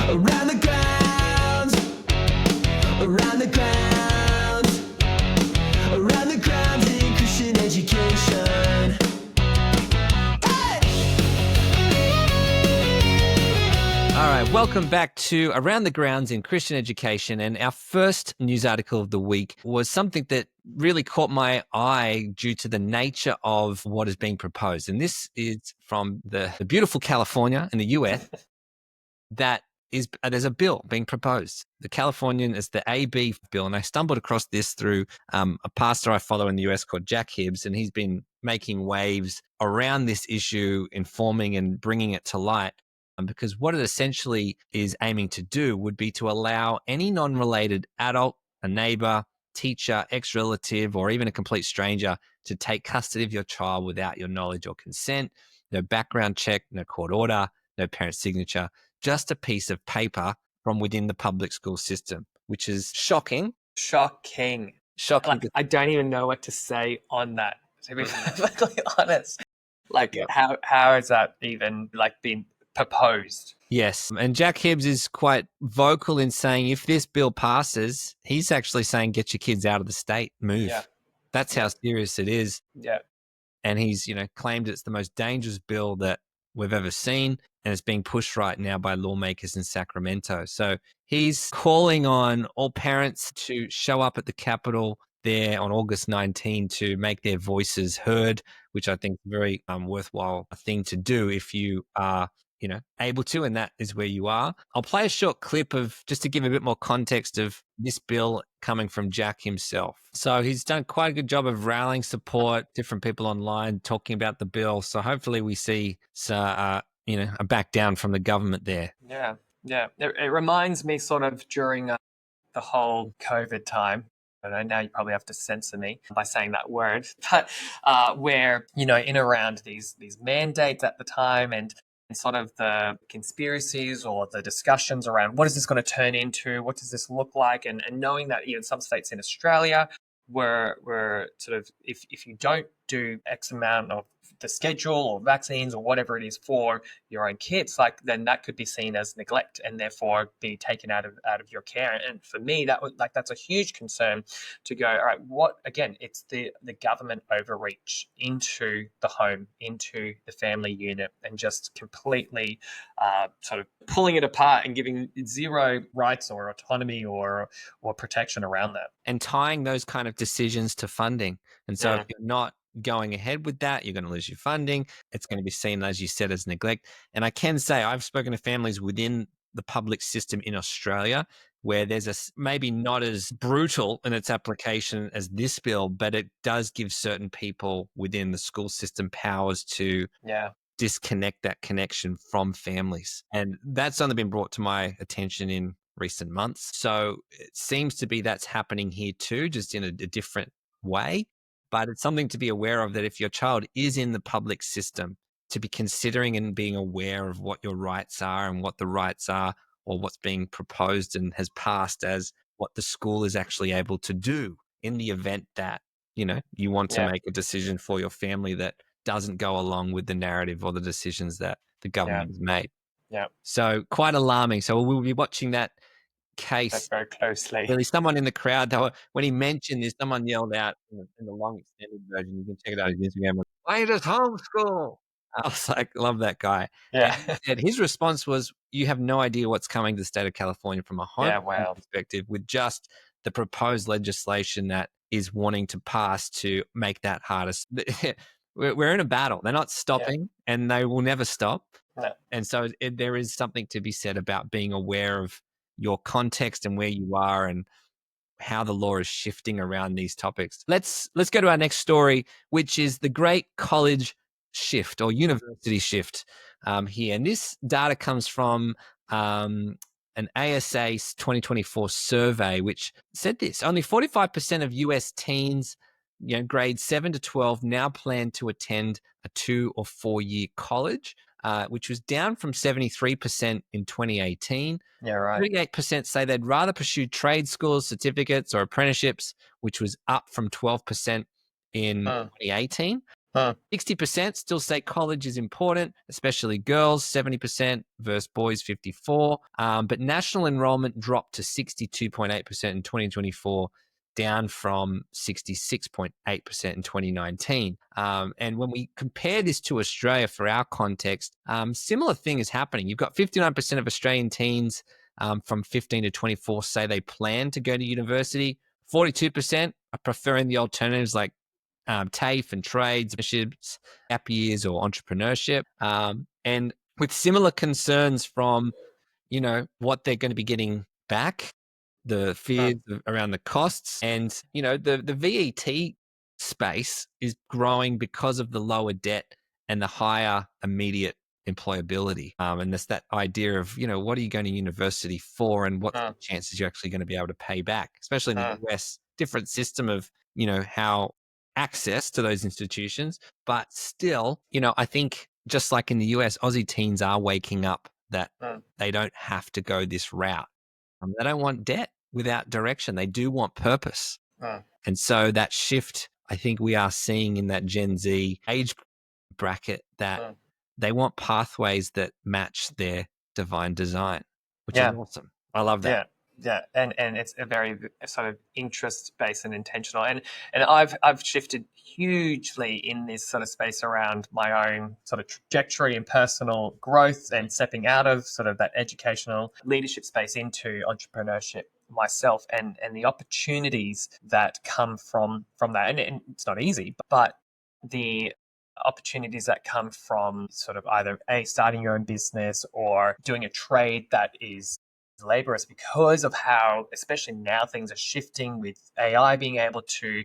Around the grounds, around the grounds, around the grounds in Christian education. All right, welcome back to Around the Grounds in Christian Education. And our first news article of the week was something that really caught my eye due to the nature of what is being proposed. And this is from the beautiful California in the US that is, there's a bill being proposed. The Californian is the AB bill. And I stumbled across this through a pastor I follow in the US called Jack Hibbs. And he's been making waves around this issue, informing and bringing it to light. Because what it essentially is aiming to do would be to allow any non-related adult, a neighbor, teacher, ex-relative, or even a complete stranger to take custody of your child without your knowledge or consent. No background check, no court order, no parent signature, just a piece of paper from within the public school system, which is shocking. Shocking. Like, I don't even know what to say on that, to be perfectly honest. Like, how is that even been proposed? Yes. And Jack Hibbs is quite vocal in saying if this bill passes, he's actually saying get your kids out of the state, move. Yeah. That's how serious it is. Yeah. And he's, claimed it's the most dangerous bill that we've ever seen. And it's being pushed right now by lawmakers in Sacramento. So he's calling on all parents to show up at the Capitol there on August 19 to make their voices heard, which I think is a very worthwhile thing to do if you are able to, and that is where you are. I'll play a short clip of just to give a bit more context of this bill coming from Jack himself. So he's done quite a good job of rallying support, different people online talking about the bill. So hopefully we see a back down from the government there. Yeah. Yeah. It reminds me sort of during the whole COVID time. I know now you probably have to censor me by saying that word, but where, in around these mandates at the time and sort of the conspiracies or the discussions around what is this going to turn into, what does this look like, and knowing that even some states in Australia were sort of, if you don't do X amount of the schedule or vaccines or whatever it is for your own kids, then that could be seen as neglect and therefore be taken out of your care. And for me, that's a huge concern to go, all right, what, again, it's the government overreach into the home, into the family unit, and just completely sort of pulling it apart and giving zero rights or autonomy or protection around that. And tying those kind of decisions to funding. And so if you're not going ahead with that, you're going to lose your funding. It's going to be seen, as you said, as neglect. And I can say I've spoken to families within the public system in Australia where there's maybe not as brutal in its application as this bill, but it does give certain people within the school system powers to disconnect that connection from families. And that's only been brought to my attention in recent months. So it seems to be that's happening here too, just in a different way. But it's something to be aware of, that if your child is in the public system, to be considering and being aware of what your rights are and what the rights are, or what's being proposed and has passed as what the school is actually able to do in the event that, you want to make a decision for your family that doesn't go along with the narrative or the decisions that the government has made. Yeah. So quite alarming. So we'll be watching that case very closely. Really, someone in the crowd, when he mentioned this, someone yelled out in the long extended version. You can check it out on his Instagram. Why does homeschool? I was like, love that guy. Yeah. And his response was, "You have no idea what's coming to the state of California from a home perspective with just the proposed legislation that is wanting to pass to make that harder." We're in a battle. They're not stopping, and they will never stop. No. And so there is something to be said about being aware of your context and where you are and how the law is shifting around these topics. Let's go to our next story, which is the great college shift or university shift here. And this data comes from an ASA 2024 survey, which said this: only 45% of US teens, grades 7 to 12, now plan to attend a 2 or 4 year college. Which was down from 73% in 2018. Yeah, right. 38% say they'd rather pursue trade schools, certificates, or apprenticeships, which was up from 12% in 2018. Huh. 60% still say college is important, especially girls, 70% versus boys, 54. But national enrollment dropped to 62.8% in 2024, down from 66.8% in 2019. And when we compare this to Australia for our context, similar thing is happening. You've got 59% of Australian teens from 15 to 24 say they plan to go to university. 42% are preferring the alternatives like TAFE and trades, gap years, or entrepreneurship. And with similar concerns from, what they're going to be getting back, the fears around the costs, and, the VET space is growing because of the lower debt and the higher immediate employability. And that's that idea of, what are you going to university for, and what's the chances you're actually going to be able to pay back, especially in the US, different system of, how access to those institutions. But still, I think just like in the US, Aussie teens are waking up that they don't have to go this route. They don't want debt without direction. They do want purpose. And so that shift, I think we are seeing in that Gen Z age bracket, that they want pathways that match their divine design, which is awesome. I love that. Yeah, and it's a very sort of interest based and intentional, and I've shifted hugely in this sort of space around my own sort of trajectory and personal growth, and stepping out of sort of that educational leadership space into entrepreneurship myself, and the opportunities that come from that, and it's not easy, but the opportunities that come from sort of either starting your own business or doing a trade that is laborious, because of how, especially now, things are shifting with AI being able to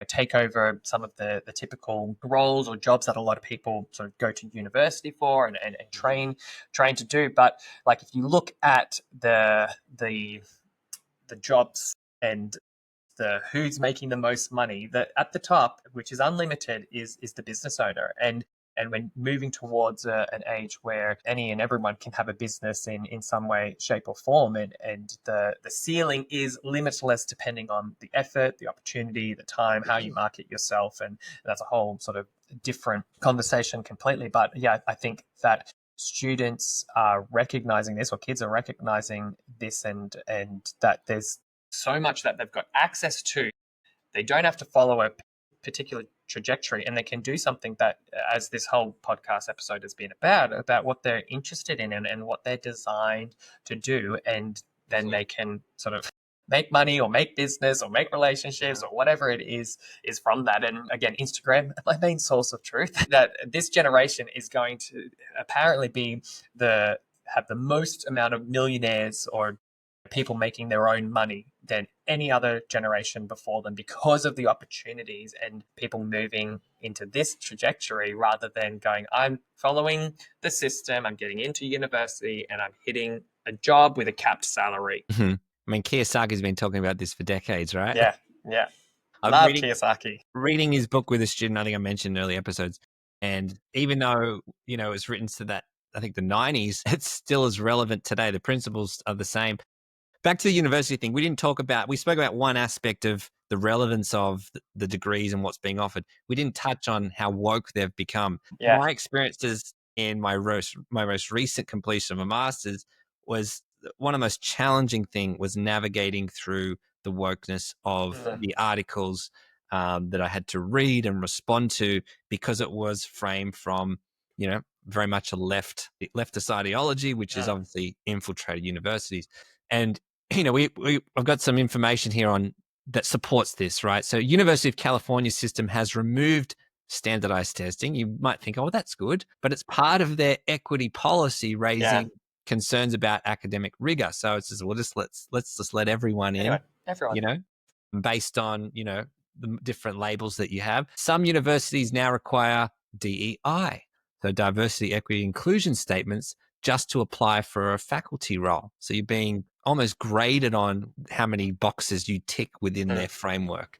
take over some of the typical roles or jobs that a lot of people sort of go to university for and train to do. But like, if you look at the jobs and the who's making the most money, that at the top, which is unlimited, is the business owner. And when moving towards an age where any and everyone can have a business in some way, shape, or form, and the ceiling is limitless depending on the effort, the opportunity, the time, how you market yourself, and that's a whole sort of different conversation completely. But yeah, I think that students are recognizing this, or kids are recognizing this, and that there's so much that they've got access to. They don't have to follow a particular trajectory, and they can do something that, as this whole podcast episode has been about what they're interested in and what they're designed to do. And then they can sort of make money or make business or make relationships or whatever it is from that. And again, Instagram, my main source of truth, that this generation is going to apparently be have the most amount of millionaires or people making their own money than any other generation before them, because of the opportunities and people moving into this trajectory rather than going, I'm following the system, I'm getting into university, and I'm hitting a job with a capped salary. I mean, Kiyosaki's been talking about this for decades, right? Yeah. I'm Love Kiyosaki. reading his book with a student, I think I mentioned in early episodes. And even though, it was written to that, I think the 90s, it's still as relevant today. The principles are the same. Back to the university thing, we spoke about one aspect of the relevance of the degrees and what's being offered. We didn't touch on how woke they've become. Yeah. My experiences in my most recent completion of a master's was one of the most challenging thing was navigating through the wokeness of the articles that I had to read and respond to, because it was framed from, very much a leftist ideology, which is obviously infiltrated universities. And I've got some information here on that supports this, right? So University of California system has removed standardized testing. You might think, oh, that's good, but it's part of their equity policy, raising concerns about academic rigor. So it's just, let's just let everyone in, based on, the different labels that you have. Some universities now require DEI, so diversity, equity, inclusion statements, just to apply for a faculty role. So you're being almost graded on how many boxes you tick within their framework.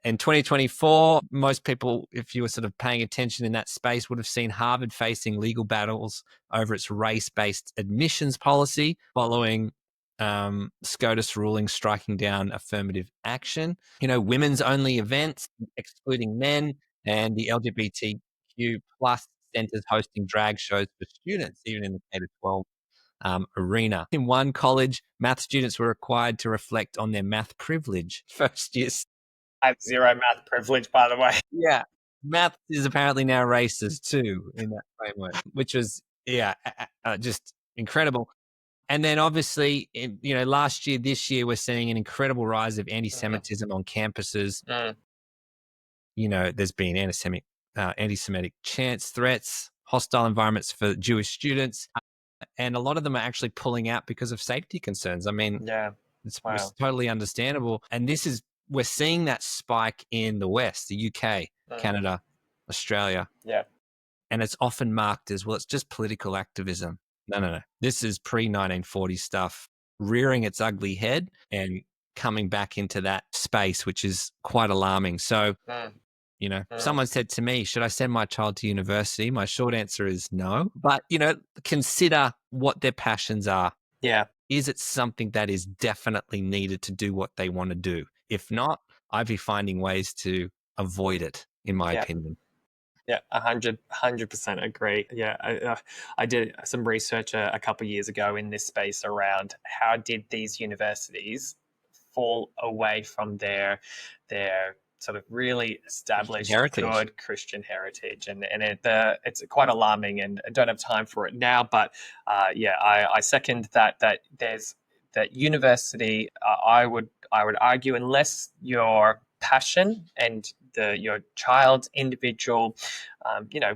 In 2024, most people, if you were sort of paying attention in that space, would have seen Harvard facing legal battles over its race-based admissions policy following SCOTUS ruling striking down affirmative action. Women's only events, excluding men, and the LGBTQ plus centers hosting drag shows for students, even in the K-12 arena. In one college, math students were required to reflect on their math privilege. First years. I have zero math privilege, by the way. Yeah. Math is apparently now racist too in that framework, which was, just incredible. And then obviously, last year, this year, we're seeing an incredible rise of anti-Semitism on campuses. There's been anti-Semitic chants, threats, hostile environments for Jewish students. And a lot of them are actually pulling out because of safety concerns. I mean, it's totally understandable. And we're seeing that spike in the West, the UK, Canada, Australia. Yeah. And it's often marked as, well, it's just political activism. No. This is pre-1940 stuff rearing its ugly head and coming back into that space, which is quite alarming. So, someone said to me, should I send my child to university? My short answer is no. But, consider what their passions are. Yeah. Is it something that is definitely needed to do what they want to do? If not, I'd be finding ways to avoid it, in my opinion. Yeah, 100% agree. Yeah, I did some research a couple of years ago in this space around how did these universities fall away from their sort of really established good Christian heritage, and it's quite alarming, and I don't have time for it now, but I second that there's that university. I would argue, unless your passion and your child's individual,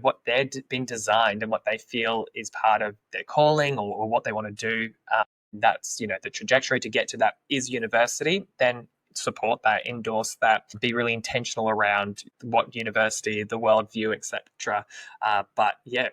what they're being designed and what they feel is part of their calling or what they want to do, that's the trajectory to get to that is university, then support that, endorse that, be really intentional around what university, the worldview, etc. But yeah,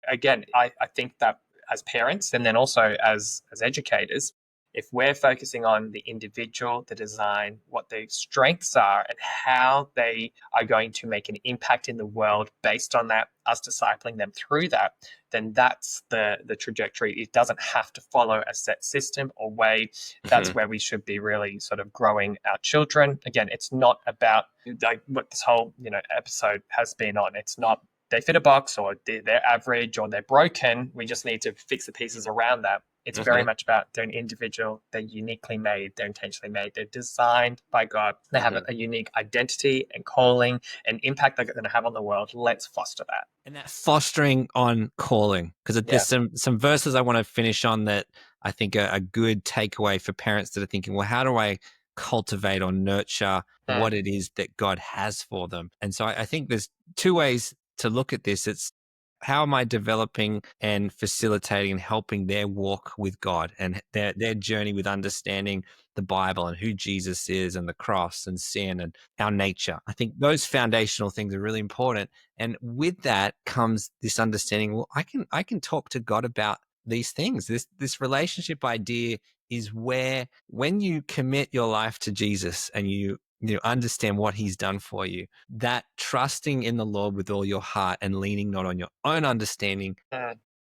again, I think that as parents and then also as educators, if we're focusing on the individual, the design, what their strengths are, and how they are going to make an impact in the world based on that, us discipling them through that, then that's the trajectory. It doesn't have to follow a set system or way. That's where we should be really sort of growing our children. Again, it's not about like what this whole episode has been on. It's not they fit a box or they're average or they're broken. We just need to fix the pieces around that. It's very much about they're an individual, they're uniquely made, they're intentionally made, they're designed by God. They have a unique identity and calling and impact they're going to have on the world. Let's foster that. And that fostering on calling, because there's some verses I want to finish on that I think are a good takeaway for parents that are thinking, well, how do I cultivate or nurture what it is that God has for them? And so I think there's two ways to look at this. It's how am I developing and facilitating and helping their walk with God and their journey with understanding the Bible and who Jesus is and the cross and sin and our nature. I think those foundational things are really important. And with that comes this understanding, well, I can talk to God about these things. This relationship idea is where when you commit your life to Jesus and you understand what he's done for you, that trusting in the Lord with all your heart and leaning not on your own understanding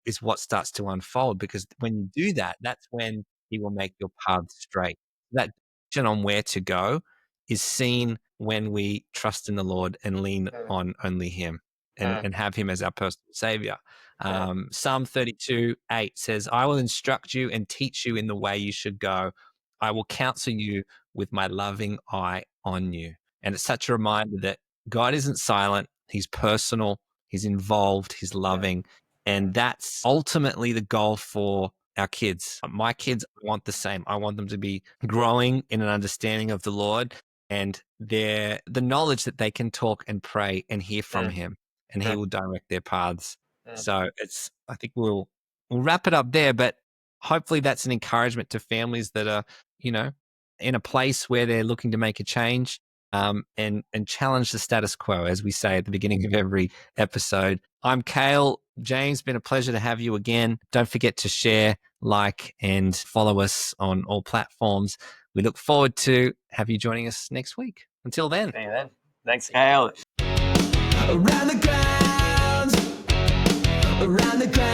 is what starts to unfold. Because when you do that, that's when he will make your path straight. That direction on where to go is seen when we trust in the Lord and lean on only him and have him as our personal savior. Psalm 32:8 says, I will instruct you and teach you in the way you should go. I will counsel you with my loving eye on you. And it's such a reminder that God isn't silent. He's personal. He's involved. He's loving. And that's ultimately the goal for our kids. My kids want the same. I want them to be growing in an understanding of the Lord and the knowledge that they can talk and pray and hear from him, and he will direct their paths. So I think we'll wrap it up there, but hopefully that's an encouragement to families that are, in a place where they're looking to make a change and challenge the status quo, as we say at the beginning of every episode. I'm Cale. James, been a pleasure to have you again. Don't forget to share, like, and follow us on all platforms. We look forward to have you joining us next week. Until then. See you then. Thanks, Cale. Around the grounds, around the grounds.